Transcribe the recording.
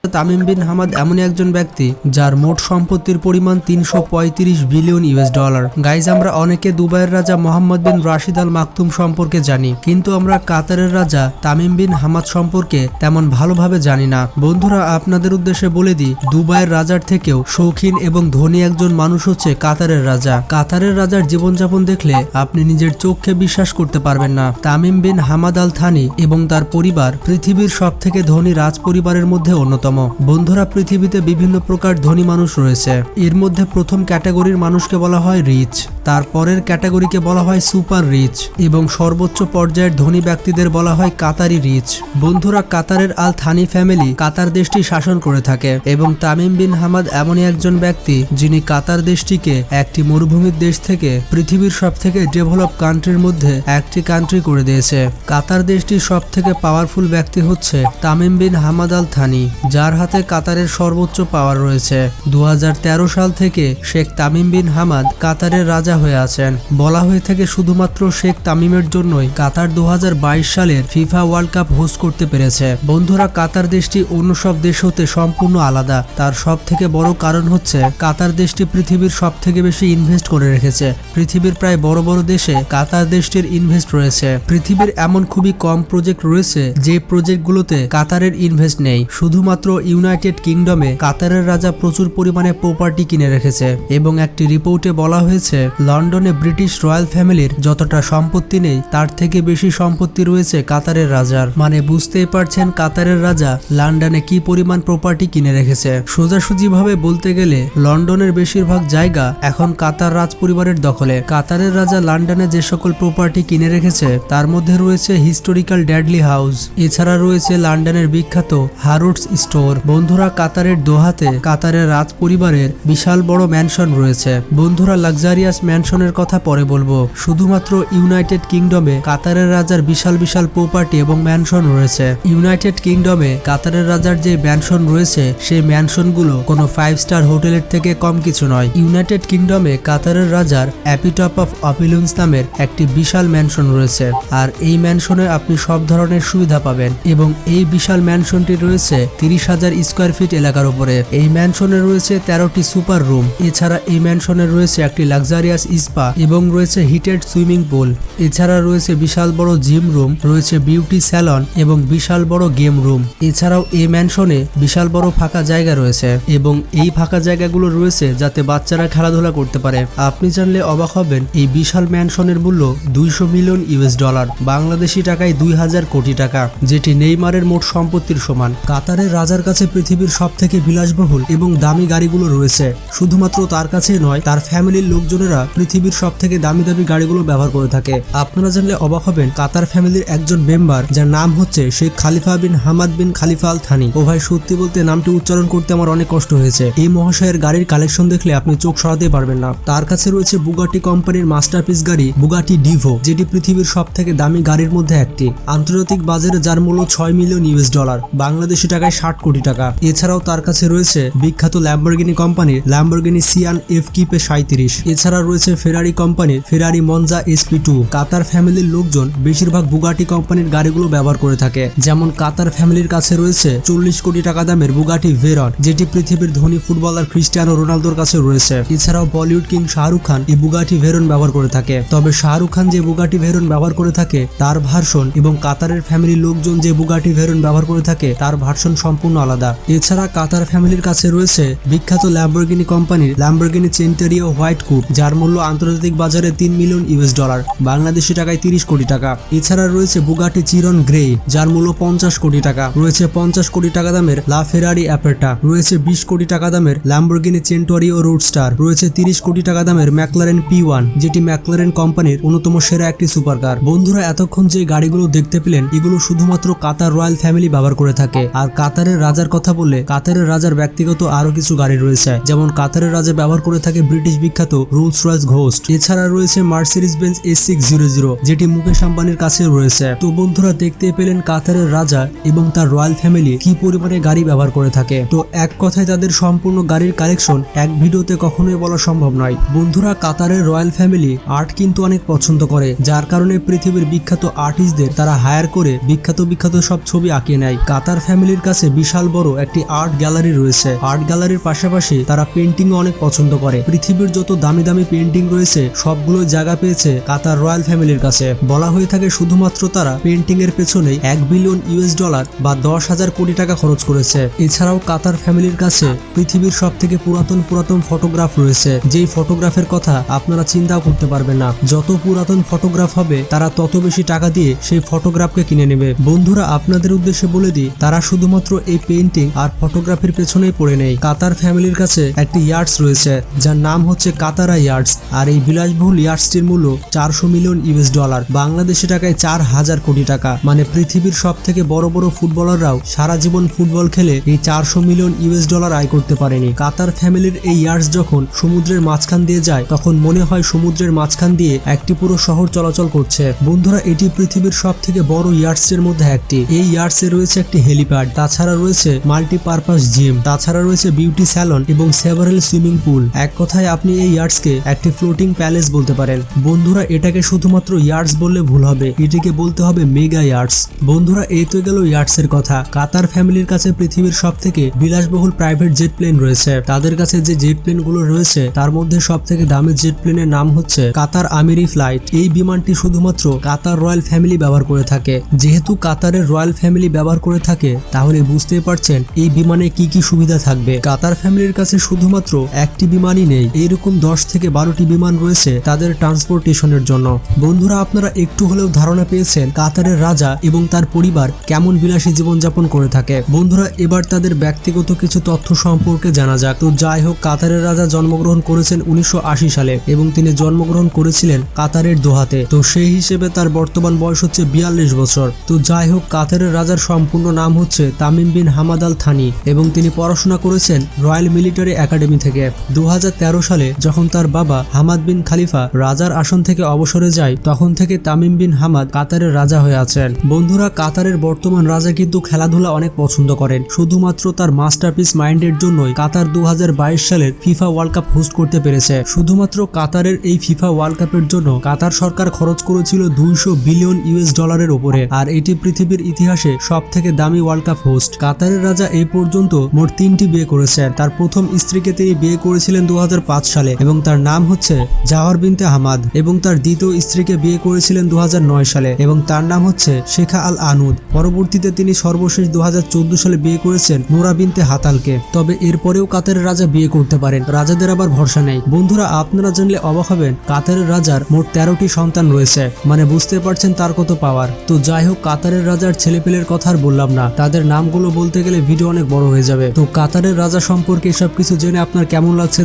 Tamim bin Hamad এমন একজন ব্যক্তি যার মোট সম্পত্তির পরিমাণ 335 বিলিয়ন ইউএস ডলার। গাইজ, আমরা অনেকে দুবাইয়ের রাজা মোহাম্মদ বিন রাশিদ আল মাকতুম সম্পর্কে জানি, কিন্তু আমরা কাতারের রাজা তামিম বিন হামাদ সম্পর্কে তেমন ভালোভাবে জানি না। বন্ধুরা, আপনাদের উদ্দেশ্যে বলে দিই, দুবাইয়ের রাজার থেকেও শৌখিন এবং ধনী একজন মানুষ হচ্ছে কাতারের রাজা। কাতারের রাজার জীবনযাপন দেখলে আপনি নিজের চোখকে বিশ্বাস করতে পারবেন না। Tamim bin Hamad Al Thani এবং তার পরিবার পৃথিবীর সবথেকে ধনী রাজ পরিবারের মধ্যে অন্যতম। বন্ধুরা, পৃথিবীতে বিভিন্ন প্রকার ধনী মানুষ রয়েছে। এর মধ্যে প্রথম ক্যাটাগরির মানুষকে বলা হয় রিচ, তারপরের ক্যাটাগরিকে বলা হয় সুপার রিচ এবং সর্বোচ্চ পর্যায়ের ধনী ব্যক্তিদের বলা হয় কাতারি রিচ। বন্ধুরা, কাতারের আল থানি ফ্যামিলি কাতার দেশটি শাসন করে থাকে এবং তামিম বিন হামাদ এমনই একজন ব্যক্তি যিনি কাতার দেশটিকে একটি মরুভূমির দেশ থেকে পৃথিবীর সবথেকে ডেভেলপ কান্ট্রির মধ্যে একটি কান্ট্রি করে দিয়েছে। কাতার দেশটির সবথেকে পাওয়ারফুল ব্যক্তি হচ্ছে Tamim bin Hamad Al Thani, যার হাতে কাতারের সর্বোচ্চ পাওয়ার রয়েছে। 2013 সাল থেকে শেখ তামিম বিন হামাদ কাতারের রাজা হয়ে আছেন। বলা হয়ে থাকে শুধুমাত্র শেখ তামিমের জন্যই কাতার 2022 সালের ফিফা ওয়ার্ল্ড কাপ হোস্ট করতে পেরেছে। বন্ধুরা, কাতার দেশটি অন্য সব দেশ হতে সম্পূর্ণ আলাদা। তার সব থেকে বড় কারণ হচ্ছে কাতার দেশটি পৃথিবীর সব থেকে বেশি ইনভেস্ট করে রেখেছে। পৃথিবীর প্রায় বড় বড় দেশে কাতার দেশটির ইনভেস্ট রয়েছে। পৃথিবীর এমন খুবই কম প্রজেক্ট রয়েছে যে প্রজেক্টগুলোতে কাতারের ইনভেস্ট নেই। শুধুমাত্র ইউনাইটেড কিংডমে কাতারের রাজা প্রচুর পরিমাণে প্রপার্টি কিনে রেখেছে এবং একটি রিপোর্টে বলা হয়েছে লন্ডনে ব্রিটিশ রয়্যাল ফ্যামিলির যতটা সম্পত্তি নেই তার থেকে বেশি সম্পত্তি রয়েছে কাতারের রাজার। মানে বুঝতেই পারছেন কাতারের রাজা লন্ডনে কি পরিমাণ প্রপার্টি কিনে রেখেছে। সোজাসুজি ভাবে বলতে গেলে লন্ডনের বেশিরভাগ জায়গা এখন কাতার রাজ পরিবারের দখলে। কাতারের রাজা লন্ডনে যে সকল প্রপার্টি কিনে রেখেছে তার মধ্যে রয়েছে হিস্টোরিক্যাল ড্যাডলি হাউস, এছাড়া রয়েছে লন্ডনের বিখ্যাত হারুটস স্টোর। বন্ধুরা, কাতারের দোহাতে কাতারের রাজ পরিবারের বিশাল বড় ম্যানশন রয়েছে। বন্ধুরা, লাক্সারিয়াস ম্যানশনের কথা পরে বলবো। শুধুমাত্র ইউনাইটেড কিংডমে কাতারের রাজার বিশাল বিশাল প্রপার্টি এবং ম্যানশন রয়েছে। ইউনাইটেড কিংডমে কাতারের রাজার যে ম্যানশন রয়েছে সেই ম্যানশনগুলো কোনো 5 স্টার হোটেলের থেকে কম কিছু নয়। ইউনাইটেড কিংডমে কাতারের রাজার অ্যাপিটপ অফ অপিলেন্স নামের একটি বিশাল ম্যানশন রয়েছে, আর এই ম্যানশনে আপনি সব ধরনের সুবিধা পাবেন এবং এই বিশাল ম্যানশনটি রয়েছে 30,000 স্কোয়ার ফিট এলাকার উপরে। এই ম্যানশনে রয়েছে 13টি সুপার রুম। এছাড়া এই ম্যানশনে রয়েছে একটি লাক্সারিয়াস স্পা এবং রয়েছে হিটেড সুইমিং পুল। এছাড়া রয়েছে বিশাল বড় জিম রুম, রয়েছে বিউটি স্যালন এবং বিশাল বড় গেম রুম। এছাড়াও এই ম্যানশনে বিশাল বড় ফাঁকা জায়গা রয়েছে এবং এই ফাঁকা জায়গাগুলো রয়েছে যাতে বাচ্চারা খেলাধুলা করতে পারে। আপনি জানলে অবাক হবেন, এই বিশাল ম্যানশনের মূল্য 200 মিলিয়ন ইউএস ডলার, বাংলাদেশি টাকায় 2000 কোটি টাকা, যেটি নেইমারের মোট সম্পত্তির সমান। কাতারের রাজার কাছে পৃথিবীর সব থেকে বিলাসবহুল এবং দামি গাড়িগুলো রয়েছে। শুধুমাত্র তার কাছে নয়, তার ফ্যামিলির লোকজনেরা পৃথিবীর সব থেকে দামি দামি গাড়িগুলো ব্যবহার করে থাকে। আপনারা জানলে অবাক হবেন, কাতার ফ্যামিলির একজন মেম্বার যার নাম হচ্ছে শেখ খালিফা বিন হামাদ বিন খালিফা আল থানি। ও ভাই, সত্যি বলতে নামটি উচ্চারণ করতে আমার অনেক কষ্ট হয়েছে। এই মহাশয়ের গাড়ির কালেকশন দেখলে আপনি চোখ সরাতে পারবেন না। তার কাছে রয়েছে বুগাটি কোম্পানির মাস্টারপিস গাড়ি বুগাটি ডিভো, যেটি পৃথিবীর সব থেকে দামি গাড়ির মধ্যে একটি। আন্তর্জাতিক বাজারে যার মূল্য 6 মিলিয়ন ইউএস ডলার, বাংলাদেশি টাকায় 60 কোটি টাকা। এছাড়াও তার কাছে রয়েছে বিখ্যাত ল্যাম্বরগিনি কোম্পানির ল্যাম্বরগিনি সিয়ান এফ কিপে 37। এছাড়া রয়েছে ফেরারি কোম্পানির ফেরারি মনজা SP2। কাতার ফ্যামিলির লোকজন বেশিরভাগ বুগাটি কোম্পানির গাড়িগুলো ব্যবহার করে থাকে। যেমন কাতার ফ্যামিলির কাছে রয়েছে 40 কোটি টাকা দামের বুগাটি ভেরন, যেটি পৃথিবীর ধনী ফুটবলার ক্রিস্টিয়ানো রোনালদোর কাছে রয়েছে। এছাড়াও বলিউড কিং শাহরুখ খান এই বুগাটি ভেরন ব্যবহার করে থাকে। তবে শাহরুখ খান যে বুগাটি ভেরন ব্যবহার করে থাকে তার ভার্সন এবং কাতারের ফ্যামিলির লোকজন যে বুগাটি ভেরন ব্যবহার করে থাকে তার ভার্সন সম্পূর্ণ আলাদা। এছাড়া কাতার ফ্যামিলির কাছে রয়েছে বিখ্যাত ল্যাম্বরগিনি কোম্পানির ল্যাম্বরগিনি চেন্টেরিও হোয়াইট কুপ, যার মূল্য আন্তর্জাতিক বাজারে 3 মিলিয়ন ইউএস ডলার, বাংলাদেশি টাকায় 30 কোটি টাকা। এছাড়া রয়েছে বুগাটি চিরন গ্রে, যার মূল্য 50 কোটি টাকা। রয়েছে 50 কোটি টাকা দামের লা ফেরারি অ্যাপেটা। রয়েছে 20 কোটি টাকা দামের ল্যাম্বরগিনি চেন্টোরিও রোডস্টার। রয়েছে 30 কোটি টাকা দামের ম্যাকলারেন P1, যেটি ম্যাকলারেন কোম্পানির অন্যতম সেরা একটি সুপারকার। বন্ধুরা, এতক্ষণ যে গাড়িগুলো দেখতে পেলেন এগুলো শুধুমাত্র কাতার রয়্যাল ফ্যামিলি ব্যবহার করে থাকে। আর কাতারের রাজার কথা বললে কাতারের রাজার ব্যক্তিগত আরো কিছু গাড়ি রয়েছে, যেমন কাতারের রাজা ব্যবহার করে থাকে ব্রিটিশ বিখ্যাত রোলস রয়েস ঘোস্ট। এছাড়া রয়েছে মার্সিডিজ বেঞ্জ S600, যেটি মুকেশ আম্বানির কাছে রয়েছে। তো বন্ধুরা, দেখতে পেলেন কাতারের রাজা এবং তার রয়্যাল ফ্যামিলি কি পরিমাণে গাড়ি ব্যবহার করে থাকে। তো এক কথায় তাদের সম্পূর্ণ গাড়ির কালেকশন এক ভিডিওতে কখনোই বলা সম্ভব নয়। বন্ধুরা, কাতারের রয়্যাল ফ্যামিলি আর্ট কিন্তু অনেক পছন্দ করে, যার কারণে পৃথিবীর বিখ্যাত আর্টিস্টদের তারা হায়ার করে বিখ্যাত বিখ্যাত সব ছবি আঁকিয়ে নেয়। কাতার ফ্যামিলির কাছে বিশাল বিশাল বড় একটি আর্ট গ্যালারি রয়েছে। আর্ট গ্যালারির পাশাপাশি তারা পেন্টিং অনেক পছন্দ করে। পৃথিবীর যত দামি দামি পেন্টিং রয়েছে সবগুলো জায়গা পেয়েছে কাতার রয়্যাল ফ্যামিলির কাছে। বলা হয়ে থাকে শুধুমাত্র তারা পেন্টিং এর পেছনেই $1 বিলিয়ন বা 10,000 কোটি টাকা খরচ করেছে। এছাড়াও কাতার ফ্যামিলির কাছে পৃথিবীর সব থেকে পুরাতন ফটোগ্রাফ রয়েছে, যেই ফটোগ্রাফের কথা আপনারা চিন্তাও করতে পারবেন না। যত পুরাতন ফটোগ্রাফ হবে তারা তত বেশি টাকা দিয়ে সেই ফটোগ্রাফকে কিনে নেবে। বন্ধুরা, আপনাদের উদ্দেশ্যে বলে দিই, তারা শুধুমাত্র এই পেইন্টিং আর ফটোগ্রাফির পেছনেই পড়ে নেই। কাতার ফ্যামিলির কাছে একটি ইয়ার্ডস রয়েছে যার নাম হচ্ছে কাতারা ইয়ার্ডস, আর এই বিলাসবহুল ইয়ার্ডসটির মূল্য $400 মিলিয়ন, বাংলাদেশি টাকায় 4,000 কোটি টাকা। মানে পৃথিবীর সব থেকে বড় বড় ফুটবলাররাও সারা জীবন ফুটবল খেলে এই $400 মিলিয়ন আয় করতে পারেনি। কাতার ফ্যামিলির এই ইয়ার্ডস যখন সমুদ্রের মাঝখান দিয়ে যায় তখন মনে হয় সমুদ্রের মাঝখান দিয়ে একটি পুরো শহর চলাচল করছে। বন্ধুরা, এটি পৃথিবীর সব থেকে বড় ইয়ার্ডস এর মধ্যে একটি। এই ইয়ার্ডস এ রয়েছে একটি হেলিপ্যাড, তাছাড়া রয়েছে মাল্টিপারপাস জিম, তাছাড়া রয়েছে বিউটি স্যালন এবং সেভারেল সুইমিং পুল। এক কথায় আপনি এই ইয়ার্ডসকে একটি ফ্লোটিং প্যালেস বলতে পারেন। বন্ধুরা, এটাকে শুধুমাত্র ইয়ার্ডস বললে ভুল হবে, এটিকে বলতে হবে মেগা ইয়ার্ডস। বন্ধুরা, এই তো গেল ইয়ার্ডস এর কথা। কাতার ফ্যামিলির কাছে পৃথিবীর সব থেকে বিলাসবহুল প্রাইভেট জেট প্লেন রয়েছে। তাদের কাছে যে জেট প্লেন গুলো রয়েছে তার মধ্যে সব থেকে দামি জেট প্লেনের নাম হচ্ছে কাতার আমিরি ফ্লাইট। এই বিমানটি শুধুমাত্র কাতার রয়্যাল ফ্যামিলি ব্যবহার করে থাকে। যেহেতু কাতারের রয়্যাল ফ্যামিলি ব্যবহার করে থাকে তাহলে বুঝতেই পারছেন এই বিমানে কি কি সুবিধা থাকবে। কাতার ফ্যামিলির কাছে শুধুমাত্র একটি বিমানই নেই, এইরকম 10 থেকে 12টি বিমান রয়েছে তাদের ট্রান্সপোর্টেশনের জন্য। বন্ধুরা, আপনারা একটু হলেও ধারণা পেয়েছেন কাতারের রাজা এবং তার পরিবার কেমন বিলাসী জীবনযাপন করে থাকে। বন্ধুরা, এবার তাদের ব্যক্তিগত কিছু তথ্য সম্পর্কে জানা যাক। তো যাই হোক, কাতারের রাজা জন্মগ্রহণ করেছেন 1980 সালে এবং তিনি জন্মগ্রহণ করেছিলেন কাতারের দোহাতে। তো সেই হিসেবে তার বর্তমান বয়স হচ্ছে 42 বছর। তো যাই হোক, কাতারের রাজার সম্পূর্ণ নাম হচ্ছে Tamim bin Hamad Al Thani এবং তিনি পড়াশোনা করেছেন রয়্যাল মিলিটারি একাডেমি থেকে। 2013 সালে যখন তার বাবা হামাদ বিন খালিফা রাজার আসন থেকে অবসরে যায় তখন থেকে তামিম বিন হামাদ কাতারের রাজা হয়ে আছেন। বন্ধুরা, কাতারের বর্তমান রাজা কিন্তু খেলাধুলা অনেক পছন্দ করেন। শুধুমাত্র তার মাস্টারপিস মাইন্ডের জন্যই কাতার 2022 সালের ফিফা ওয়ার্ল্ড কাপ হোস্ট করতে পেরেছে। শুধুমাত্র কাতারের এই ফিফা ওয়ার্ল্ড কাপের জন্য কাতার সরকার খরচ করেছিল $200 বিলিয়ন উপরে, আর এটি পৃথিবীর ইতিহাসে সব থেকে দামি ওয়ার্ল্ড কাপ হোস্ট। কাতারের রাজা এই পর্যন্ত মোট 3টি বিয়ে করেছেন। তার প্রথম স্ত্রীকে তিনি বিয়ে করেছিলেন 2005 সালে এবং তার নাম হচ্ছে জাওয়ার বিনতে হামাদ, এবং তার দ্বিতীয় স্ত্রীকে বিয়ে করেছিলেন 2009 সালে এবং তার নাম হচ্ছে শেখা আল আনুদ। পরবর্তীতে তিনি সর্বশেষ 2014 সালে বিয়ে করেছেন নোরা বিনতে হাতালকে। তবে এরপরেও কাতারের রাজা বিয়ে করতে পারেন, রাজাদের আবার ভরসা নেই। বন্ধুরা, আপনারা জানলে অবাক হবেন কাতারের রাজার মোট 13টি সন্তান রয়েছে। মানে বুঝতে পারছেন তার কত পাওয়ার। তো যাই হোক, কাতারের রাজার ছেলেপেলের কথা আর বললাম না, তাদের নামগুলো বলতে গেলে ভিডিও অনেক বড় হয়ে যাবে। তো কাতারের রাজা সম্পর্কে সবকিছু জেনে আপনার কেমন লাগছে